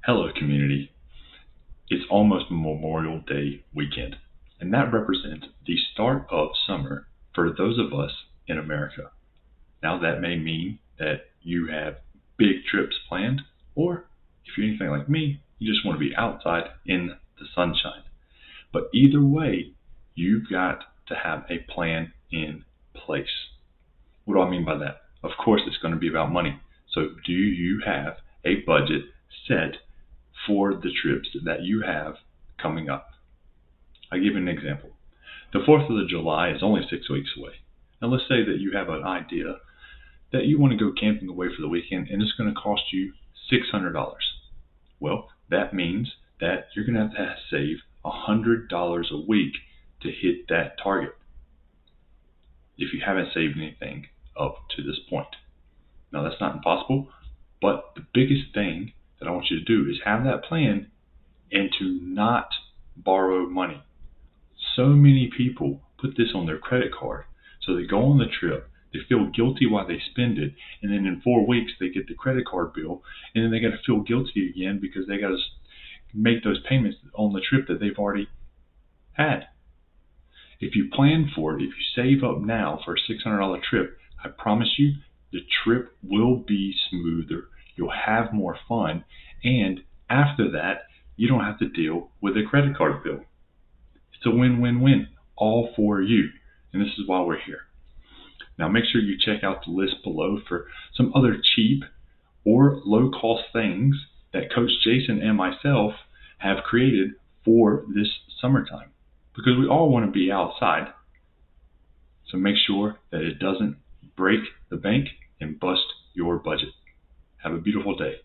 Hello, community. It's almost Memorial Day weekend, and that represents the start of summer for those of us in America. Now, that may mean that you have big trips planned, or if you're anything like me, you just want to be outside in the sunshine. But either way, you've got to have a plan in place. What do I mean by that? Of course, it's going to be about money. So, do you have a budget set for the trips that you have coming up? I'll give you an example. The 4th of July is only 6 weeks away. Now, let's say that you have an idea that you want to go camping away for the weekend and it's going to cost you $600. Well, that means that you're going to have to save $100 a week to hit that target if you haven't saved anything up to this point. Now, that's not impossible, but the biggest thing that I want you to do is have that plan and to not borrow money. So many people put this on their credit card. So they go on the trip, they feel guilty while they spend it, and then in 4 weeks they get the credit card bill, and then they got to feel guilty again because they got to make those payments on the trip that they've already had. If you plan for it, if you save up now for a $600 trip, I promise you the trip will be smoother. You'll have more fun, and after that, you don't have to deal with a credit card bill. It's a win-win-win, all for you, and this is why we're here. Now, make sure you check out the list below for some other cheap or low-cost things that Coach Jason and myself have created for this summertime, because we all want to be outside. So make sure that it doesn't break the bank and bust your budget. Have a beautiful day.